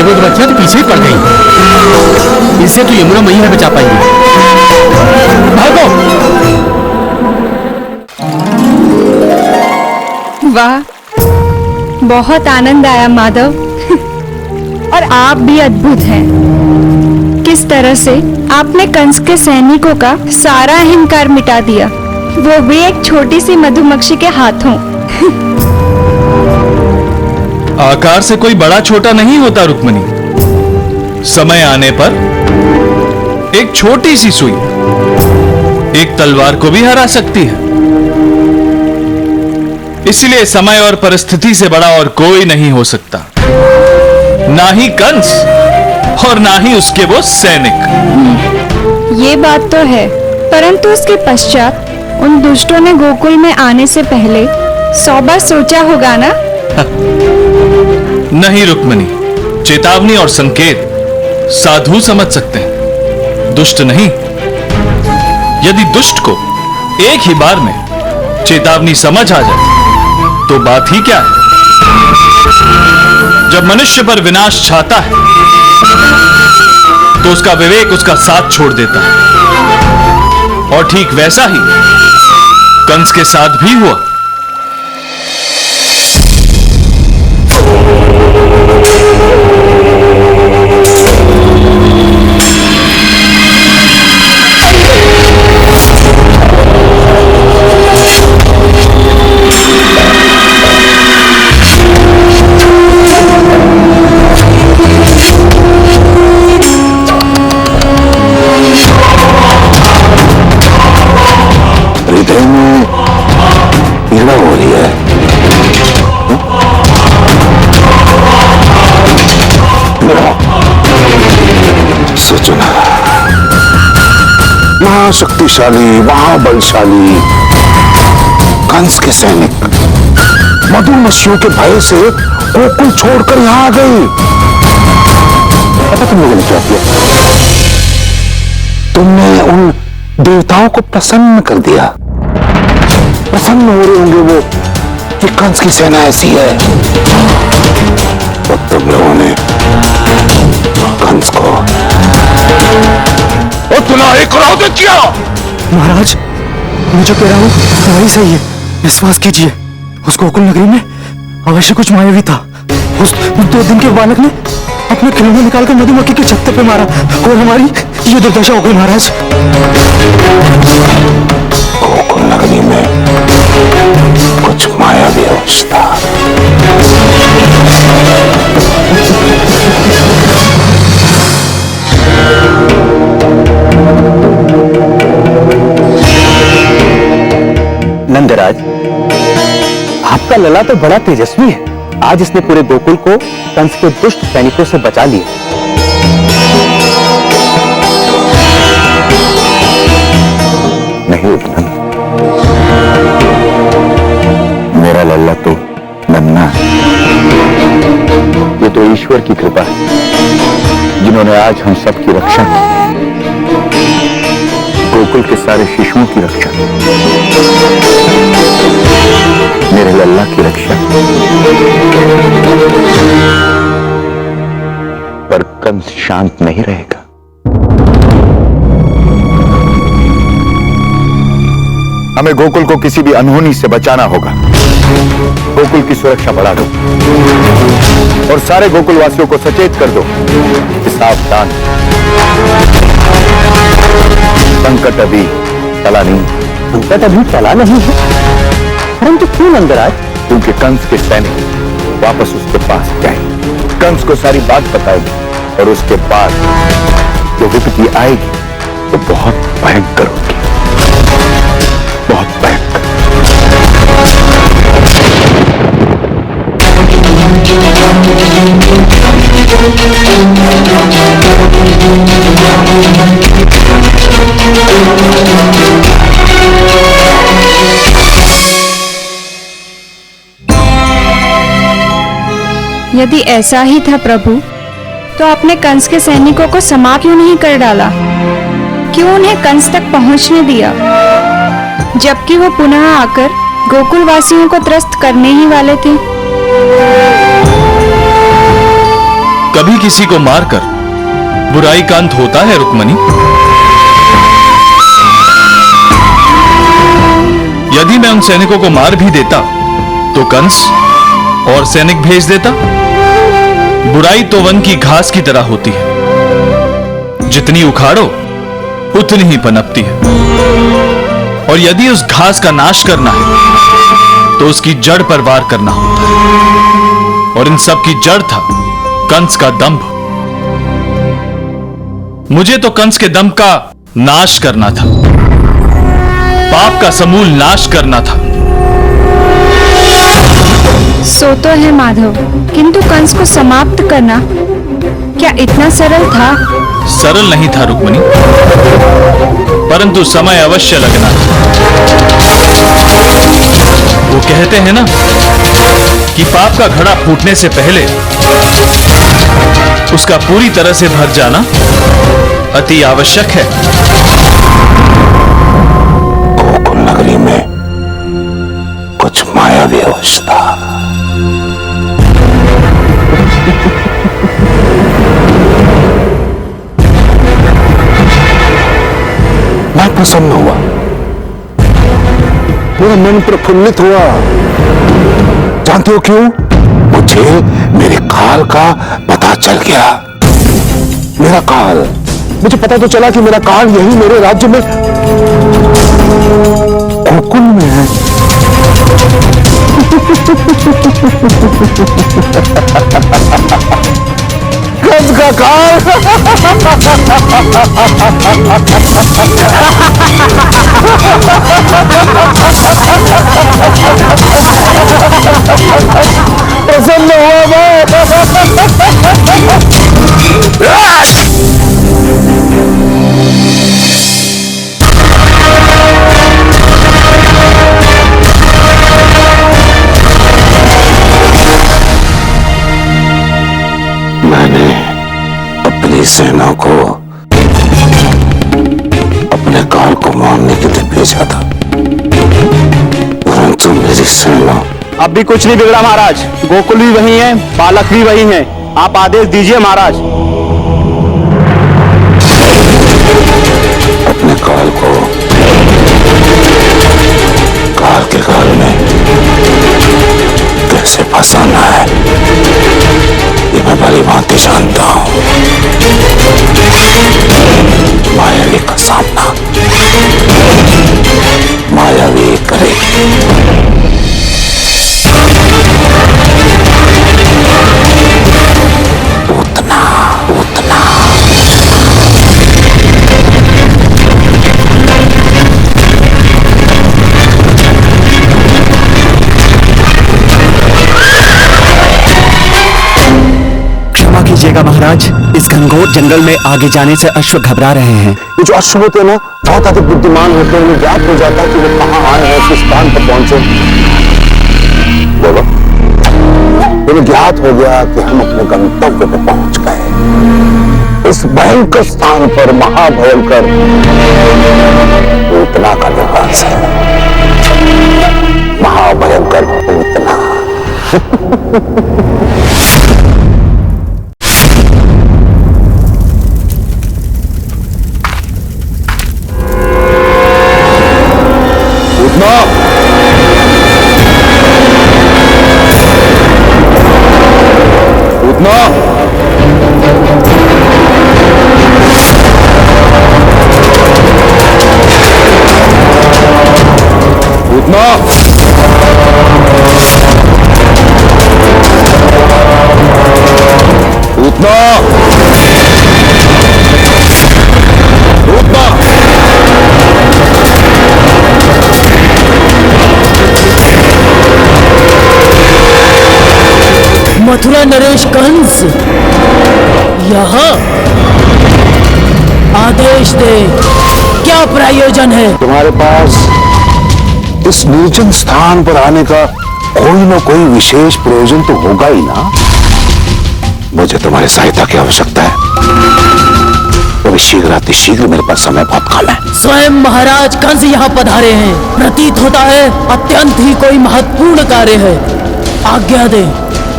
ये वो बच्चियां तो पीछे ही पड़ गई। इनसे तो यमुना मैया बचा पाएंगे। भागो। वाह, बहुत आनंद आया माधव। और आप भी अद्भुत हैं। किस तरह से आपने कंस के सैनिकों का सारा अहंकार मिटा दिया, वो भी एक छोटी सी मधुमक्खी के हाथों। आकार से कोई बड़ा छोटा नहीं होता रुक्मिणी। समय आने पर एक छोटी सी सुई एक तलवार को भी हरा सकती है। इसलिए समय और परिस्थिति से बड़ा और कोई नहीं हो सकता, ना ही कंस और ना ही उसके वो सैनिक। ये बात तो है, परंतु उसके पश्चात उन दुष्टों ने गोकुल में आने से पहले 100 बार सोचा होगा ना? नहीं रुक्मिणी, चेतावनी और संकेत साधु समझ सकते हैं, दुष्ट नहीं। यदि दुष्ट को एक ही बार में चेतावनी समझ आ जाए तो बात ही क्या है। जब मनुष्य पर विनाश छाता है तो उसका विवेक उसका साथ छोड़ देता है, और ठीक वैसा ही कंस के साथ भी हुआ। शक्तिशाली, महाबलशाली कंस के सैनिक मधुमक्खियों के भय से गोकुल छोड़कर यहां आ गए। पता तुम लोगों ने क्या किया? तुमने उन देवताओं को प्रसन्न कर दिया। प्रसन्न हो रहे होंगे वो कि कंस की सेना ऐसी है, और तुम लोगों ने कंस को क्रोधित किया। महाराज, मैं जो कह रहा हूँ वही सही है, विश्वास कीजिए। उस गोकुल नगरी में अवश्य कुछ मायावी था। उस 2 दिन के बालक ने अपने खिलौने निकालकर मधुमक्खी के छत्ते पे मारा और हमारी ये दुर्दशा हो गई महाराज। गोकुल नगरी में कुछ मायावी अवस्था। नंदराज, आपका लला तो बड़ा तेजस्वी है। आज इसने पूरे गोकुल को कंस के दुष्ट सैनिकों से बचा लिया। नहीं उपनंद, मेरा लल्ला तो नन्ना है। ये तो ईश्वर की कृपा है जिन्होंने आज हम सब की रक्षा की, गोकुल के सारे शिशुओं की रक्षा, मेरे लल्ला की रक्षा। पर कंस शांत नहीं रहेगा। हमें गोकुल को किसी भी अनहोनी से बचाना होगा। गोकुल की सुरक्षा बढ़ा दो और सारे गोकुल वासियों को सचेत कर दो कि सावधान, संकट अभी टला नहीं। संकट अभी टला नहीं है, परंतु क्यों नंदराज? क्योंकि कंस के सैनिक वापस उसके पास जाएंगे, कंस को सारी बात बताएंगे, और उसके बाद जो विपत्ति आएगी वो बहुत भयंकर होगी, बहुत भयंकर। यदि ऐसा ही था प्रभु, तो आपने कंस के सैनिकों को समाप्त क्यों नहीं कर डाला? क्यों उन्हें कंस तक पहुंचने दिया, जबकि वो पुनः आकर गोकुल वासियों को त्रस्त करने ही वाले थे? कभी किसी को मारकर बुराई का अंत होता है रुक्मणी? यदि मैं उन सैनिकों को मार भी देता तो कंस और सैनिक भेज देता। बुराई तो वन की घास की तरह होती है, जितनी उखाड़ो उतनी ही पनपती है। और यदि उस घास का नाश करना है तो उसकी जड़ पर वार करना होता है। और इन सब की जड़ था कंस का दंभ। मुझे तो कंस के दंभ का नाश करना था, पाप का समूल नाश करना था। सो तो है माधव, किंतु कंस को समाप्त करना क्या इतना सरल था? सरल नहीं था रुक्मणी, परंतु समय अवश्य लगना था। वो कहते हैं ना कि पाप का घड़ा फूटने से पहले उसका पूरी तरह से भर जाना अति आवश्यक है। गोकुल नगरी में कुछ मायावी अवस्था। मैं प्रसन्न हुआ, मेरा मन प्रफुल्लित हुआ। जानते हो क्यों? मुझे मेरे काल का पता चल गया। मेरा काल, मुझे पता तो चला कि मेरा काल यही मेरे राज्य में गोकुल में है। कंस का काल। प्रसन्न हुआ मैं। मैंने अपनी सेना को अपने काल को मारने के लिए भेजा था, परंतु मेरी सेना। अब भी कुछ नहीं बिगड़ा महाराज, गोकुल भी वही है, बालक भी वही है। आप आदेश दीजिए महाराज। अपने काल को काल के काल में कैसे फंसाना है ये मैं भली भांति जानता हूं। मायावी का सामना मायावी करेगी। उतना उतना क्षमा कीजिएगा महाराज, इस घनघोर जंगल में आगे जाने से अश्व घबरा रहे हैं। ये जो अश्व होते हैं ना, बहुत अधिक बुद्धिमान होते हैं। उन्हें ज्ञात हो जाता है कि वो कहाँ आए हैं, किस स्थान पर पहुंचे। बोलो, उन्हें ज्ञात हो गया कि हम अपने गंतव्य पे पहुंच गए। इस भयंकर स्थान पर महाभयंकर पूतना का निवास है। महाभयंकर पूतना। पूतना, पूतना, पूतना, पूतना, पूतना। मथुरा नरेश कंस, यहाँ आदेश दे, क्या प्रयोजन है? तुम्हारे पास इस निर्जन स्थान पर आने का कोई ना कोई विशेष प्रयोजन तो होगा ही ना। मुझे तुम्हारी सहायता की आवश्यकता है। तो शीघ्र अतिशीघ्र, मेरे पास समय बहुत कम है। स्वयं महाराज कंस यहाँ पधारे हैं। प्रतीत होता है अत्यंत ही कोई महत्वपूर्ण कार्य है। आज्ञा दे,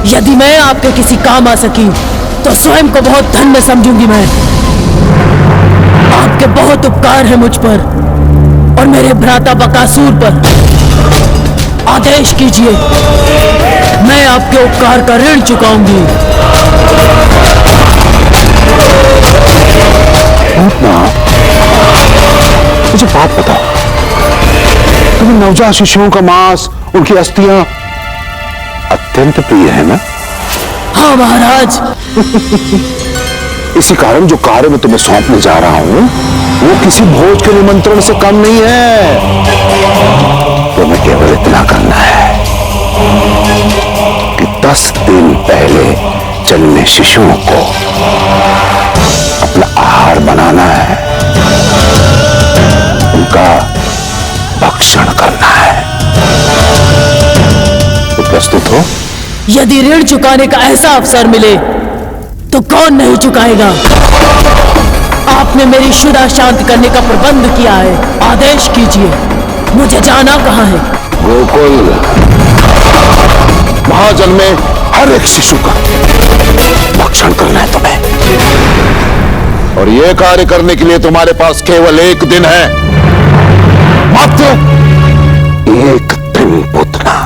यदि मैं आपके किसी काम आ सकी तो स्वयं को बहुत धन्य समझूंगी मैं। आपके बहुत उपकार है मुझ पर और मेरे भ्राता बकासुर पर। आदेश कीजिए, मैं आपके उपकार का ऋण चुकाऊंगी। मुझे बात बताओ, तुम्हें नवजात शिशुओं का मांस, उनकी अस्थियां अत्यंत प्रिय है ना? हाँ महाराज। इसी कारण जो कार्य मैं तुम्हें सौंपने जा रहा हूं वो किसी भोज के निमंत्रण से कम नहीं है। तुम्हें केवल इतना करना है कि 10 दिन पहले जन्मे शिशुओं को अपना आहार बनाना है, उनका भक्षण करना है। तो प्रस्तुत हो? यदि ऋण चुकाने का ऐसा अवसर मिले तो कौन नहीं चुकाएगा। आपने मेरी क्षुधा शांत करने का प्रबंध किया है। आदेश कीजिए, मुझे जाना कहाँ है? गोकुल। वहां जन्मे हर एक शिशु का भक्षण करना है तुम्हें। और यह कार्य करने के लिए तुम्हारे पास केवल 1 दिन है, मात्र 1 दिन पुतना।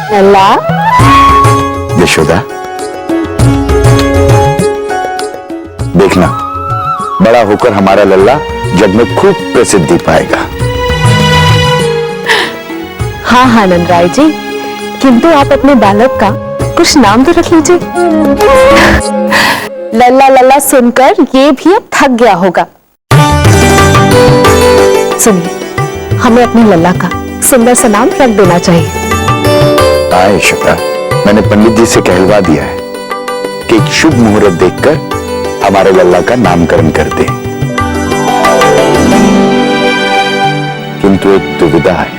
लल्ला, यशोदा, देखना, बड़ा होकर हमारा लल्ला जग में खूब प्रसिद्धि पाएगा। हाँ हाँ नंदराय जी, किंतु आप अपने बालक का कुछ नाम तो रख लीजिए। लल्ला लल्ला सुनकर ये भी अब थक गया होगा। सुनिए, हमें अपने लल्ला का सुंदर सा नाम रख देना चाहिए। हाँ यशोदा, मैंने पंडित जी से कहलवा दिया है कि एक शुभ मुहूर्त देखकर हमारे लल्ला का नामकरण कर दे। किंतु एक दुविधा है।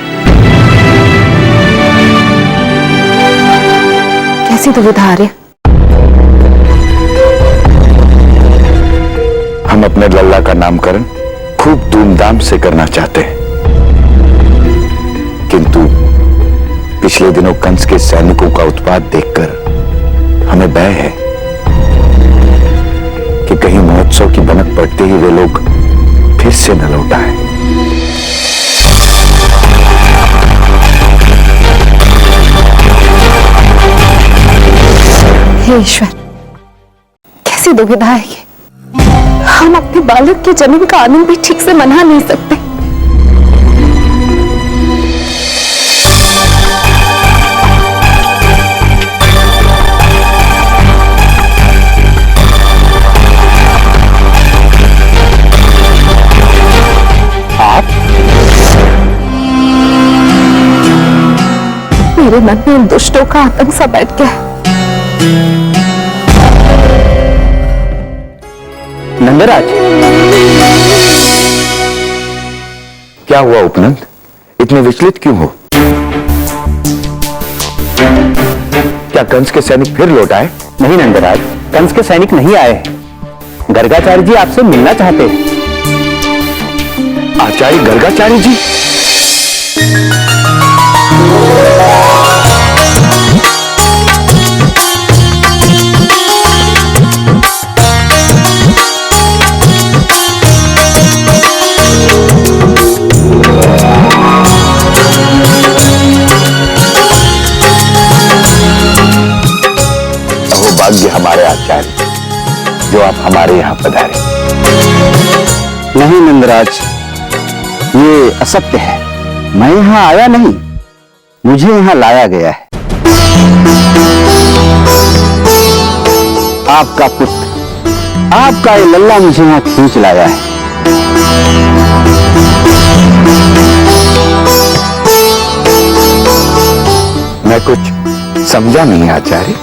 कैसी दुविधा आ रही? हम अपने लल्ला का नामकरण खूब धूमधाम से करना चाहते हैं, किंतु पिछले दिनों कंस के सैनिकों का उत्पात देखकर हमें भय है कि कहीं महोत्सव की भनक पड़ते ही वे लोग फिर से न लौट आए। हे ईश्वर, कैसी दुविधा है ये। हम अपने बालक के जन्म का आनंद भी ठीक से मना नहीं सकते। मेरे मन में उन दुष्टों का आतंक सा बैठ गया। नंदराज, क्या हुआ उपनंद? इतने विचलित क्यों हो? क्या कंस के सैनिक फिर लौट आए? नहीं नंदराज, कंस के सैनिक नहीं आए। गर्गाचार्य जी आपसे मिलना चाहते हैं। आचार्य गर्गाचार्य जी? भाग्य हमारे आचार्य जो आप हमारे यहां पधारे। नहीं नंदराज, ये असत्य है। मैं यहां आया नहीं, मुझे यहां लाया गया है। आपका पुत्र, आपका ये लल्ला मुझे यहां खींच लाया है। मैं कुछ समझा नहीं आचार्य।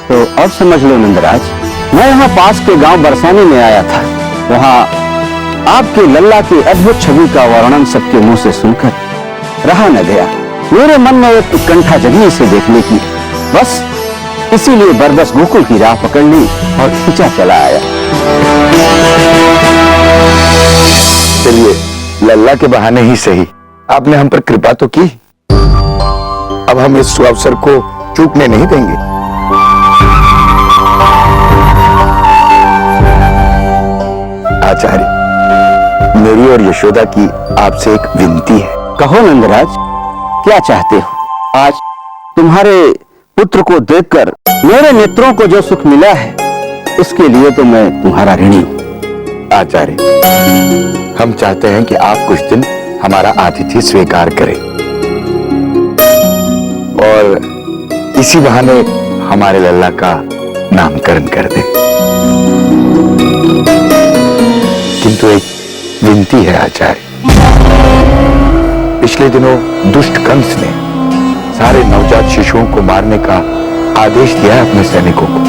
तो अब समझ लो नंदराज, मैं यहाँ पास के गांव बरसाने में आया था। वहाँ आपके लल्ला की अद्भुत छवि का वर्णन सबके मुंह से सुनकर रहा न गया। मेरे मन में एक उत्कंठा जगी इसे देखने की। बस इसीलिए बरबस गोकुल की राह पकड़ ली और खींचा चला आया। चलिए, लल्ला के बहाने ही सही आपने हम पर कृपा तो की। अब हम इस सुअवसर को चूकने नहीं देंगे। आचार्य, मेरी और यशोदा की आपसे एक विनती है। कहो नंदराज, क्या चाहते हो? आज तुम्हारे पुत्र को देखकर मेरे नेत्रों को जो सुख मिला है, उसके लिए तो मैं तुम्हारा ऋणी हूं। आचार्य, हम चाहते हैं कि आप कुछ दिन हमारा आतिथ्य स्वीकार करें और इसी बहाने हमारे लल्ला का नामकरण कर दें। किंतु एक विनती है आचार्य। पिछले दिनों दुष्ट कंस ने सारे नवजात शिशुओं को मारने का आदेश दिया है अपने सैनिकों को।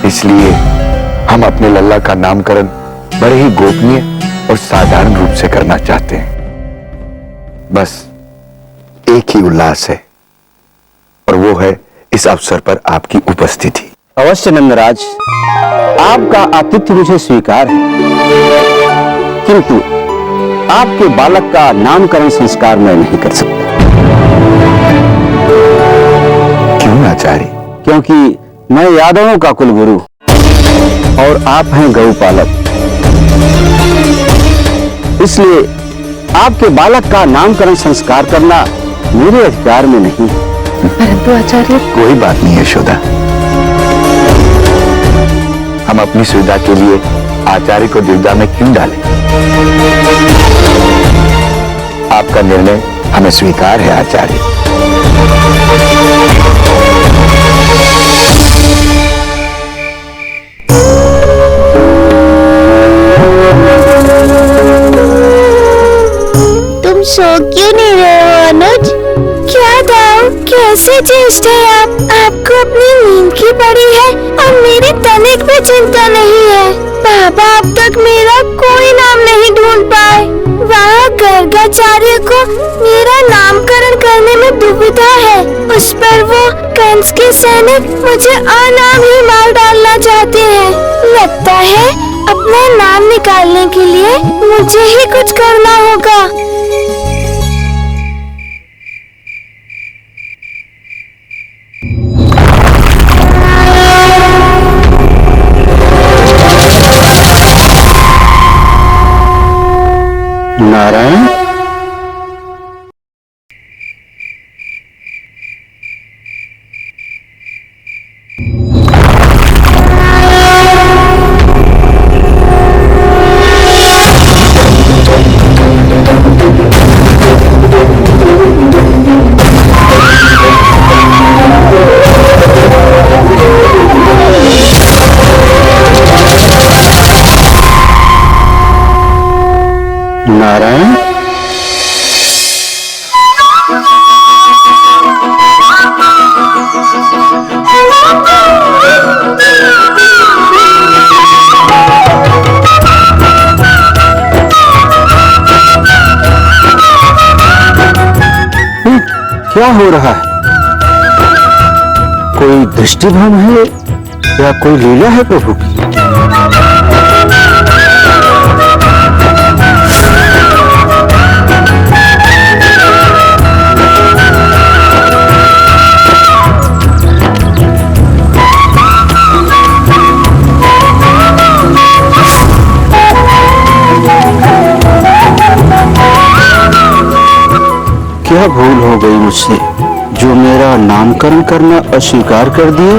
इसलिए हम अपने लल्ला का नामकरण बड़े ही गोपनीय और साधारण रूप से करना चाहते हैं। बस एक ही उल्लास है और वो है इस अवसर पर आपकी उपस्थिति। अवश्य नंदराज, आपका आतिथ्य मुझे स्वीकार है, किंतु आपके बालक का नामकरण संस्कार मैं नहीं कर सकता। क्यों आचार्य? क्योंकि मैं यादवों का कुलगुरु और आप हैं गौपालक। इसलिए आपके बालक का नामकरण संस्कार करना मेरे अधिकार में नहीं। परंतु आचार्य, कोई बात नहीं यशोदा, हम अपनी सुविधा के लिए आचार्य को दुविधा में क्यों डालें? आपका निर्णय हमें स्वीकार है आचार्य। तुम सो क्यों नहीं रहे हो अनुज? क्या दाऊ, कैसे चेष्ट है आप? आपको अपनी नींद की पड़ी है और मेरी तनिक भी चिंता नहीं है। बाबा अब तक मेरा कोई नाम नहीं ढूंढ पाए। वहाँ गर्गाचार्य को मेरा नामकरण करने में दुविधा है। उस पर वो कंस के सैनिक मुझे अनाम ही मार डालना चाहते हैं। लगता है अपना नाम निकालने के लिए मुझे ही कुछ करना होगा। नारायण, नारायण, क्या हो रहा है? कोई दृष्टिभ्रम है या कोई लीला है प्रभु की? क्या भूल हो गई मुझसे जो मेरा नामकरण करना अस्वीकार कर दिए?